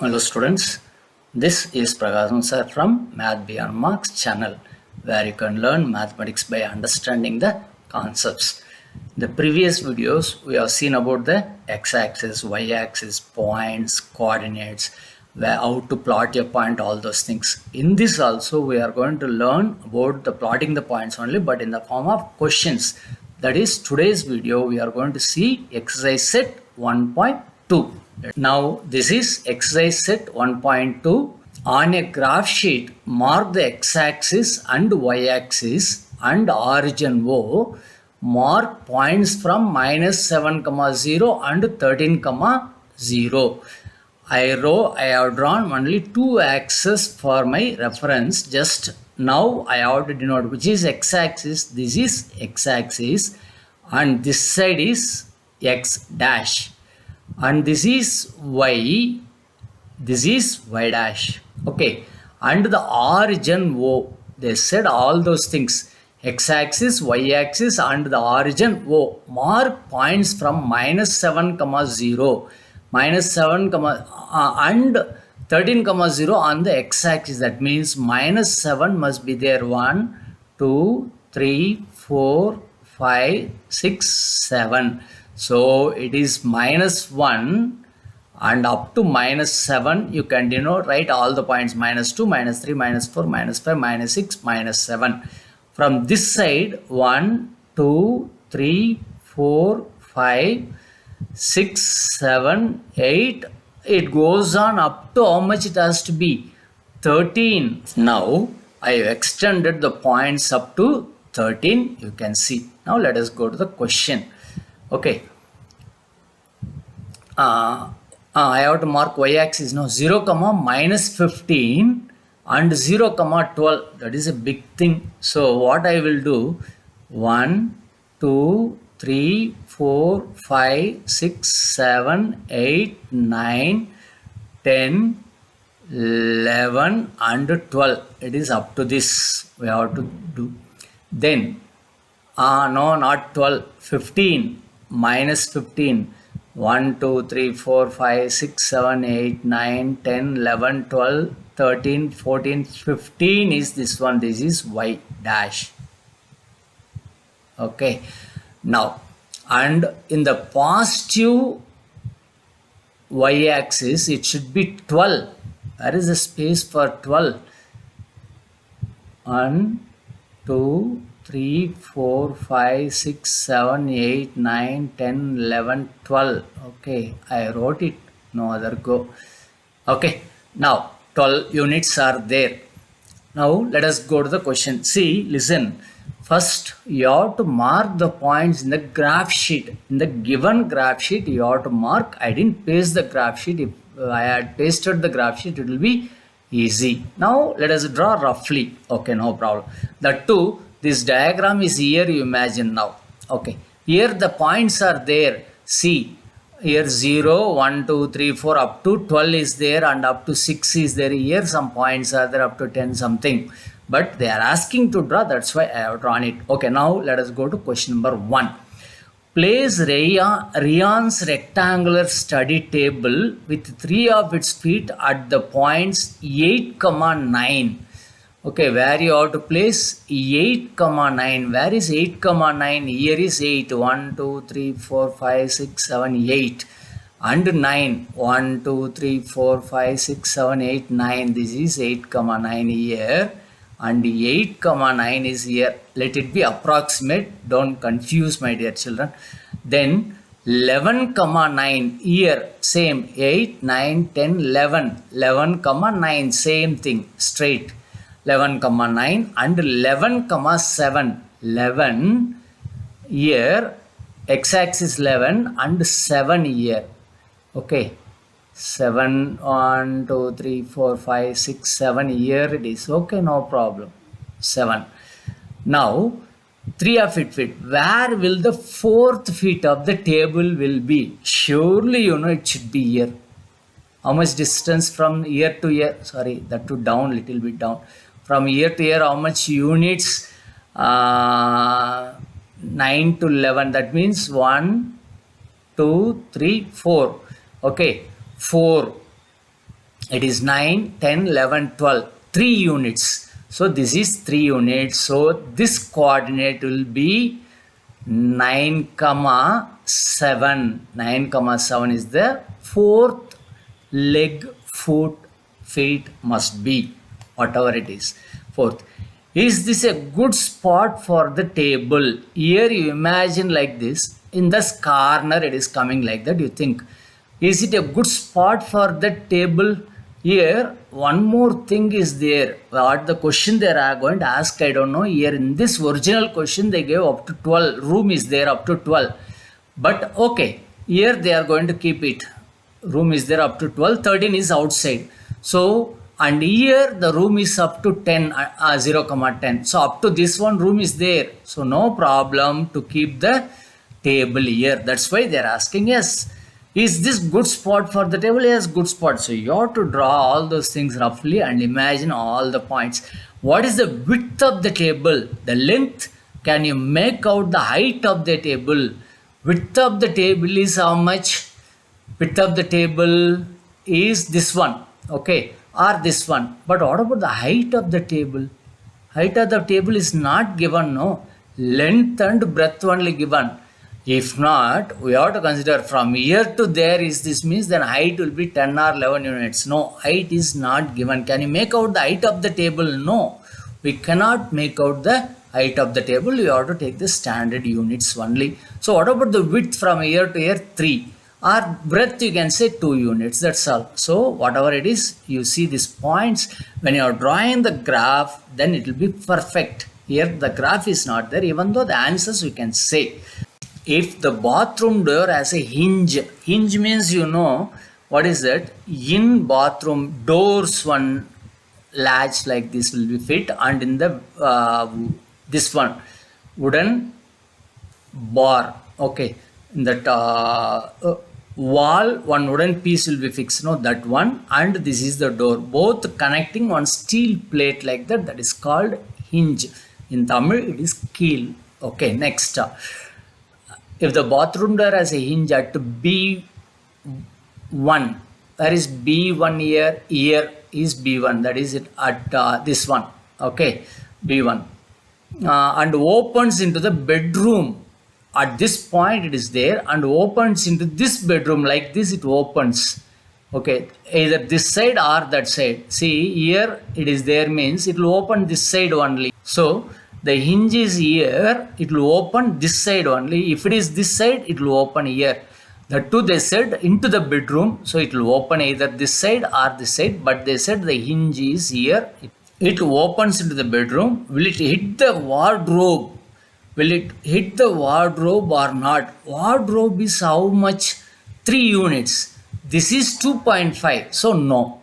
Hello students, this is Prakash sir from Math Beyond Marks channel, where you can learn mathematics by understanding the concepts. In the previous videos we have seen about the x-axis, y-axis, points, coordinates, where how to plot a point, all those things. In this also we are going to learn about the plotting the points only, but in the form of questions. That is, today's video we are going to see exercise set 1.2. Now this is exercise set 1.2. On a graph sheet, mark the x-axis and y-axis and origin O. Mark points from minus 7, 0 and 13, 0. I have drawn only two axes for my reference. Just now I have to denote which is x-axis. This is x-axis and this side is x dash. And this is y, this is y dash. Okay, and the origin O, they said all those things, x-axis, y-axis and the origin O. Mark points from minus 7, 0, minus 7, and 13, 0 on the x-axis. That means minus 7 must be there. 1, 2, 3, 4, 5, 6, 7. So it is minus 1 and up to minus 7 you can denote, write all the points, minus 2, minus 3, minus 4, minus 5, minus 6, minus 7. From this side 1, 2, 3, 4, 5, 6, 7, 8. It goes on up to how much it has to be? 13. Now I have extended the points up to 13. You can see. Now let us go to the question. Okay. I have to mark y-axis now 0, minus 15 and 0, 12. That is a big thing. So what I will do, 1, 2, 3, 4, 5, 6, 7, 8, 9, 10, 11 and 12. It is up to this we have to do. Then, no, not 12, 15, minus 15. 1, 2, 3, 4, 5, 6, 7, 8, 9, 10, 11, 12, 13, 14, 15 is this one. This is y dash. Okay. Now, and in the positive y-axis, it should be 12. Where is the space for 12? 1, 2, 3, 4, 5, 6, 7, 8, 9, 10, 11, 12. Okay, I wrote it. No other go. Okay, now 12 units are there. Now let us go to the question. See, listen. First, you have to mark the points in the graph sheet. In the given graph sheet, you have to mark. I didn't paste the graph sheet. If I had pasted the graph sheet, it will be easy. Now let us draw roughly. Okay, no problem. That too, this diagram is here, you imagine now. Okay, here the points are there. See, here 0, 1, 2, 3, 4 up to 12 is there and up to 6 is there. Here some points are there up to 10 something. But they are asking to draw, that's why I have drawn it. Okay, now let us go to question number 1. Place Rayon's rectangular study table with 3 of its feet at the points 8, 9. Okay, where you have to place 8, 9. Where is 8, 9? Here is 8. 1, 2, 3, 4, 5, 6, 7, 8. And 9. 1, 2, 3, 4, 5, 6, 7, 8, 9. This is 8, 9 here. And 8, 9 is here. Let it be approximate. Don't confuse, my dear children. Then 11, 9 here. Same. 8, 9, 10, 11. 11, 9. Same thing. Straight. 11, 9 and 11, 7. 11 here. X-axis 11 and 7 here. Okay. 7, 1, 2, 3, 4, 5, 6, 7. Here it is. Okay, no problem. 7. Now, 3 of it fit. Where will the 4th feet of the table will be? Surely, you know, it should be here. How much distance from here to here? Sorry, that to down, little bit down. From here to here, how much units? 9 to 11. That means 1, 2, 3, 4. Okay. 4 It is 9, 10, 11, 12. 3 units. So this is 3 units. So this coordinate will be 9 comma 7. 9 comma 7 is the fourth leg, foot, feet must be, whatever it is. Fourth. Is this a good spot for the table? Here you imagine like this. In this corner it is coming like that. You think, is it a good spot for the table? Here one more thing is there. What the question they are going to ask, I don't know. Here in this original question they gave up to 12. Room is there up to 12. But okay, here they are going to keep it. Room is there up to 12. 13 is outside. So, and here the room is up to 10, 0, 10. So up to this one room is there. So no problem to keep the table here. That's why they are asking, yes, is this good spot for the table? Yes, good spot. So you have to draw all those things roughly and imagine all the points. What is the width of the table? The length. Can you make out the height of the table? Width of the table is how much? Width of the table is this one, okay, or this one. But what about the height of the table? Height of the table is not given, no. Length and breadth only given. If not, we have to consider from here to there is this, means then height will be 10 or 11 units. No, height is not given. Can you make out the height of the table? No, we cannot make out the height of the table. You have to take the standard units only. So what about the width from here to here? 3. Or breadth you can say 2 units. That's all. So whatever it is, you see these points. When you are drawing the graph, then it will be perfect. Here the graph is not there, even though the answers we can say. If the bathroom door has a hinge, hinge means you know what is that? In bathroom doors, one latch like this will be fit, and in the this one wooden bar, okay, in that wall one wooden piece will be fixed, no, that one, and this is the door, both connecting one steel plate like that. That is called hinge. In Tamil it is keel. Okay, next. If the bathroom door has a hinge at B1, where is B1 here? Here is B1, that is it at this one, okay, B1, and opens into the bedroom. At this point it is there and opens into this bedroom like this. It opens, okay, either this side or that side. See here it is there, means it will open this side only. So the hinge is here, it will open this side only. If it is this side, it will open here. The two they said into the bedroom, so it will open either this side or this side, but they said the hinge is here. It opens into the bedroom. Will it hit the wardrobe? Will it hit the wardrobe or not? Wardrobe is how much? 3 units. This is 2.5, so no.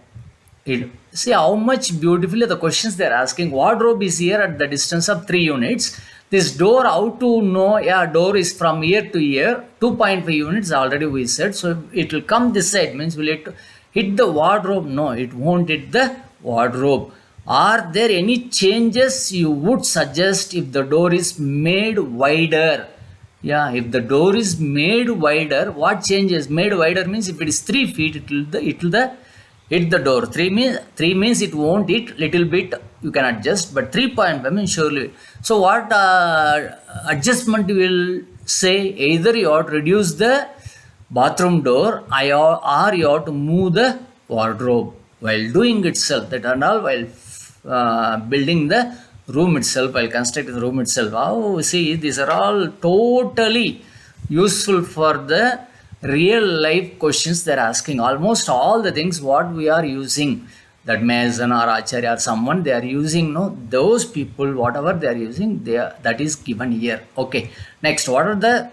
See how much beautifully the questions they are asking. Wardrobe is here at the distance of 3 units. This door, how to know? Yeah, door is from here to here, 2.5 units already we said. So it will come this side, means will it hit the wardrobe? No, it won't hit the wardrobe. Are there any changes you would suggest if the door is made wider? Yeah, if the door is made wider, what changes? Made wider means if it is 3 feet, it will hit the door. 3 means it won't hit, little bit you can adjust, but 3.5 means surely. So what adjustment you will say? Either you ought to reduce the bathroom door or you ought to move the wardrobe while doing itself, that and all, while building the room itself, while constructing the room itself. Oh, see, these are all totally useful for the real life questions they're asking. Almost all the things what we are using, that Mason or Acharya or someone they are using, no, those people whatever they are using, that is given here. Okay, next, what are the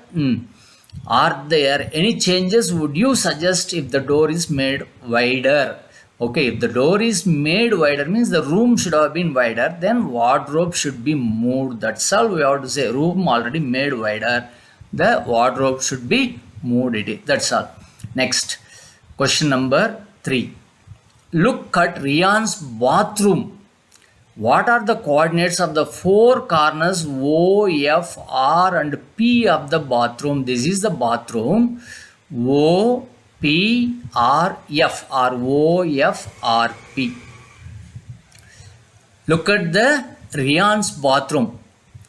are there any changes would you suggest if the door is made wider? Okay, if the door is made wider means the room should have been wider, then wardrobe should be moved. That's all we have to say. Room already made wider, the wardrobe should be moved it. That's all. Next, question number 3. Look at Rian's bathroom. What are the coordinates of the 4 corners O, F, R and P of the bathroom? This is the bathroom. O, P P or F or O, F or P. Look at the Rian's bathroom.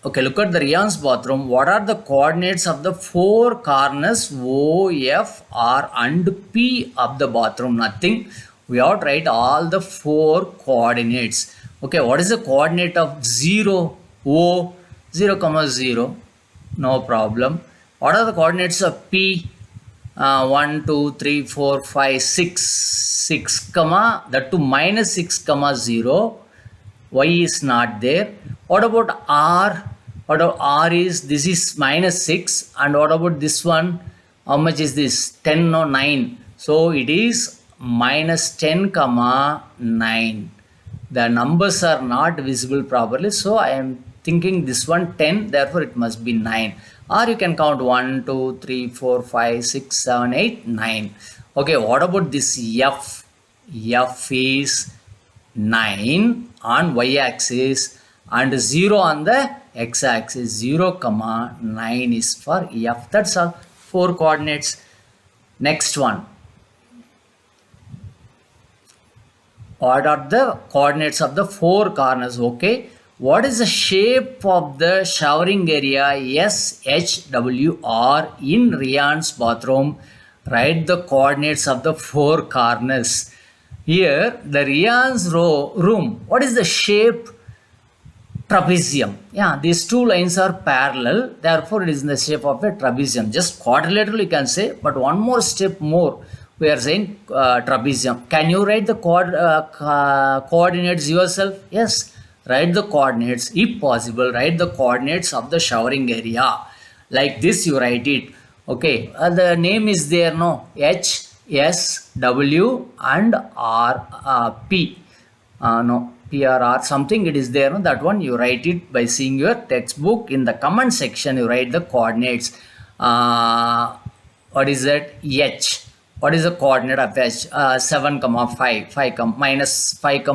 Okay, look at the Rian's bathroom. What are the coordinates of the four corners O, F, R and P of the bathroom? Nothing. We have to write all the four coordinates. Okay, what is the coordinate of 0? O, 0, comma 0. No problem. What are the coordinates of P? 1, 2, 3, 4, 5, 6. 6, comma, that to minus 6, comma 0. Y is not there. What about R? What about R is, this is minus 6. And what about this one? How much is this? 10 or 9. So it is minus 10, comma 9. The numbers are not visible properly. So I am thinking this one 10. Therefore it must be 9. Or you can count 1, 2, 3, 4, 5, 6, 7, 8, 9. Okay, what about this F? F is 9 on y-axis and 0 on the x-axis. 0, comma 9 is for F. That's all. 4 coordinates. Next one. What are the coordinates of the 4 corners? Okay. What is the shape of the showering area SHWR in Rian's bathroom? Write the coordinates of the 4 corners. Here, the Rian's room, what is the shape? Trapezium. Yeah, these two lines are parallel. Therefore, it is in the shape of a trapezium. Just quadrilateral you can say, but one more step more. We are saying trapezium. Can you write the coordinates yourself? Yes. Write the coordinates. If possible, write the coordinates of the showering area. Like this you write it. Okay. The name is there, no? H, S, W and R, P. No, P or R, something it is there. No? That one you write it by seeing your textbook. In the comment section, you write the coordinates. What is that? H. What is the coordinate of H? 7, 5, 5, minus 5,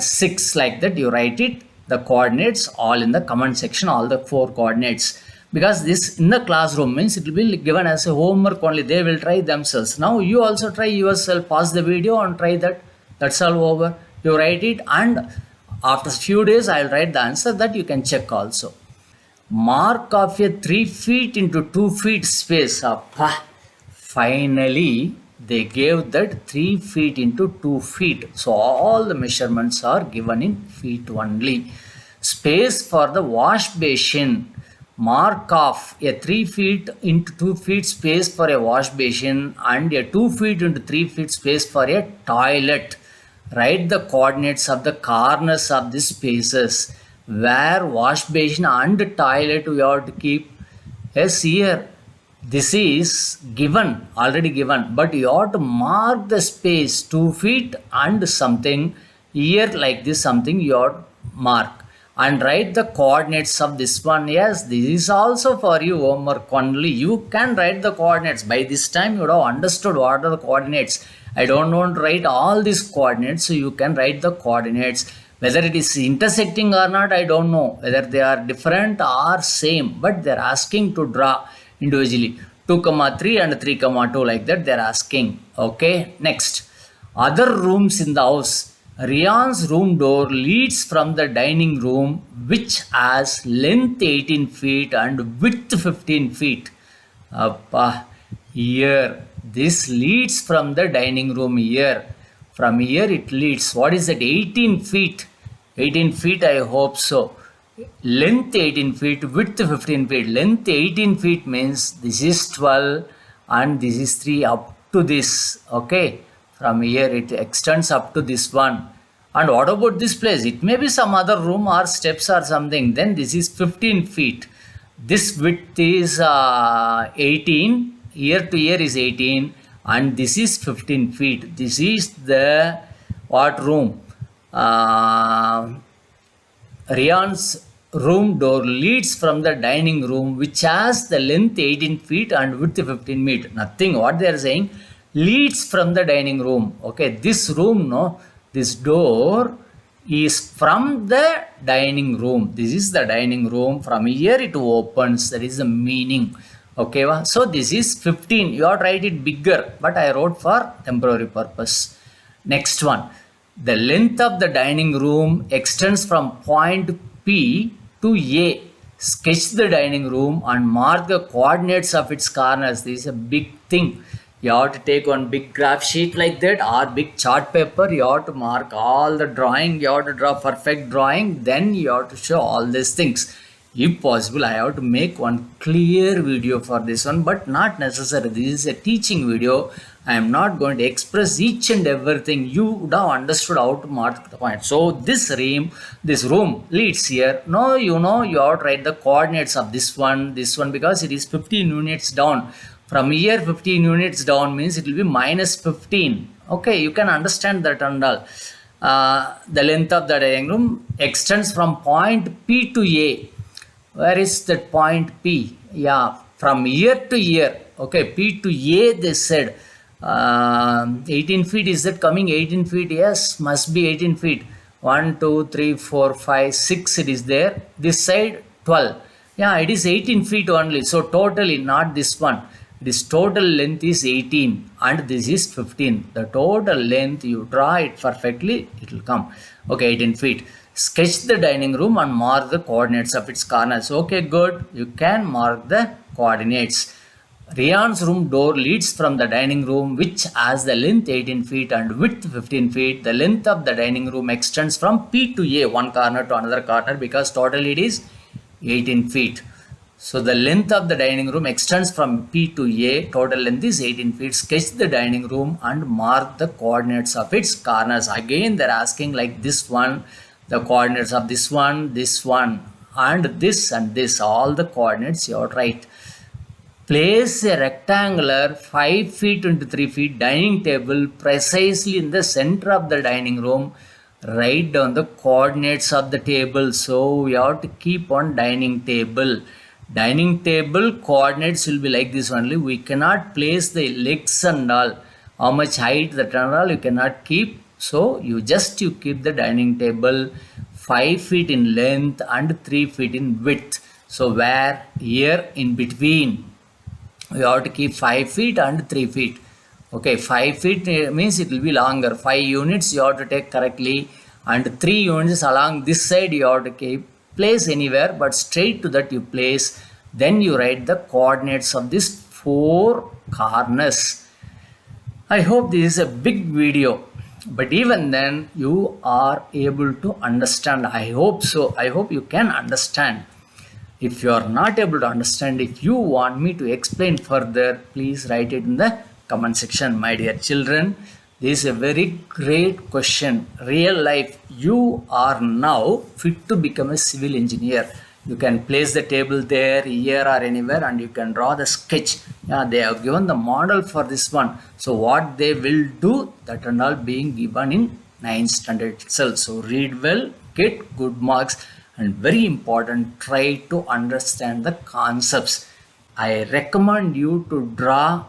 6, like that you write it. The coordinates all in the comment section, all the 4 coordinates. Because this in the classroom means it will be given as a homework only. They will try themselves. Now you also try yourself. Pause the video and try that. That's all over. You write it and after a few days I will write the answer that you can check also. Mark of a 3 feet into 2 feet space. Finally, they gave that 3 feet into 2 feet. So all the measurements are given in feet only. Space for the wash basin. Mark off a 3 feet into 2 feet space for a wash basin and a 2 feet into 3 feet space for a toilet. Write the coordinates of the corners of the spaces where wash basin and toilet we have to keep. Yes, here this is given, already given, but you have to mark the space 2 feet and something. Here like this something you have to mark. And write the coordinates of this one. Yes, this is also for you homework only. You can write the coordinates. By this time you would have understood what are the coordinates. I don't want to write all these coordinates, so you can write the coordinates. Whether it is intersecting or not, I don't know. Whether they are different or same, but they are asking to draw individually. 2, 3 and 3, 2 like that they are asking. Okay, next. Other rooms in the house. Rian's room door leads from the dining room, which has length 18 feet and width 15 feet. Here, this leads from the dining room here. From here it leads. What is that? 18 feet. 18 feet, I hope so. Length 18 feet, width 15 feet. Length 18 feet means this is 12 and this is 3 up to this. Okay. From here it extends up to this one. And what about this place? It may be some other room or steps or something. Then this is 15 feet. This width is 18. Here to here is 18. And this is 15 feet. This is the what room? Rian's room door leads from the dining room, which has the length 18 feet and width 15 feet. Nothing. What they are saying? Leads from the dining room. Okay, this room, no, this door is from the dining room. This is the dining room. From here it opens. That is the meaning. Okay, so this is 15. You have to write it bigger, but I wrote for temporary purpose. Next one. The length of the dining room extends from point P to A. Sketch the dining room and mark the coordinates of its corners. This is a big thing. You have to take one big graph sheet like that or big chart paper. You have to mark all the drawing. You have to draw perfect drawing. Then you have to show all these things. If possible, I have to make one clear video for this one, but not necessary. This is a teaching video. I am not going to express each and everything. You would have understood how to mark the point. So this room leads here. Now you have to write the coordinates of this one, because it is 15 units down. From here 15 units down means it will be minus 15. Okay, you can understand that and all. The length of the dining room extends from point P to A. Where is that point P? Yeah, from here to here. Okay, P to A they said. 18 feet, is that coming 18 feet? Yes, must be 18 feet. 1, 2, 3, 4, 5, 6 it is there. This side 12. Yeah, it is 18 feet only. So totally not this one. This total length is 18 and this is 15. The total length, you draw it perfectly, it will come. Okay, 18 feet. Sketch the dining room and mark the coordinates of its corners. Okay, good. You can mark the coordinates. Rian's room door leads from the dining room, which has the length 18 feet and width 15 feet. The length of the dining room extends from P to A, one corner to another corner, because total it is 18 feet. So the length of the dining room extends from P to A. Total length is 18 feet. Sketch the dining room and mark the coordinates of its corners. Again, they're asking like this one, the coordinates of this one, and this. All the coordinates you have to write. Place a rectangular 5 feet into 3 feet dining table precisely in the center of the dining room. Write down the coordinates of the table. So we have to keep on dining table. Dining table coordinates will be like this only. We cannot place the legs and all. How much height that and all you cannot keep. So you keep the dining table 5 feet in length and 3 feet in width. So where here in between you have to keep 5 feet and 3 feet. Okay, 5 feet means it will be longer. 5 units you have to take correctly, and 3 units along this side you have to keep. Place anywhere, but straight to that you place. Then you write the coordinates of these 4 corners. I hope this is a big video, but even then you are able to understand. I hope so. I hope you can understand. If you are not able to understand, if you want me to explain further, please write it in the comment section. My dear children, this is a very great question. Real life, you are now fit to become a civil engineer. You can place the table there, here or anywhere, and you can draw the sketch. Yeah, they have given the model for this one. So what they will do, that and all being given in 9th standard itself. So read well, get good marks. And very important, try to understand the concepts. I recommend you to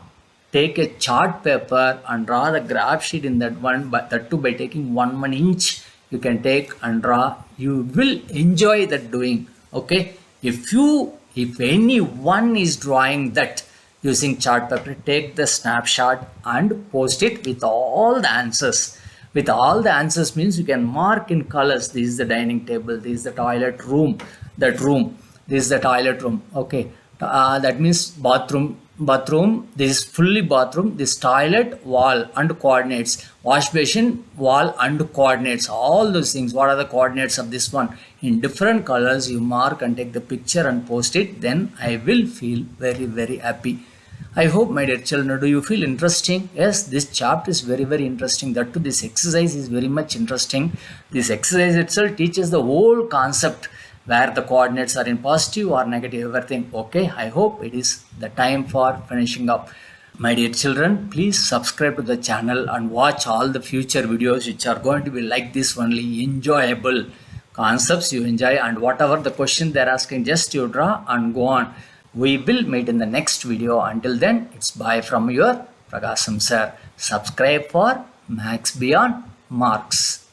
take a chart paper and draw the graph sheet in that one, but that too by taking 1 inch you can take and draw. You will enjoy that doing. Okay, if anyone is drawing that using chart paper, take the snapshot and post it with all the answers. With all the answers means you can mark in colors. This is the dining table. This is the toilet room. This is the toilet room. Okay. That means bathroom. This is fully bathroom. This toilet, wall and coordinates. Wash basin, wall and coordinates. All those things. What are the coordinates of this one? In different colors you mark and take the picture and post it. Then I will feel very, very happy. I hope, my dear children, do you feel interesting? Yes, this chapter is very, very interesting. That too, this exercise is very much interesting. This exercise itself teaches the whole concept where the coordinates are in positive or negative, everything. Okay, I hope it is the time for finishing up. My dear children, please subscribe to the channel and watch all the future videos which are going to be like this only, enjoyable concepts you enjoy, and whatever the question they're asking, just you draw and go on. We will meet in the next video. Until then, it's bye from your Prakasam sir. Subscribe for Max Beyond Marks.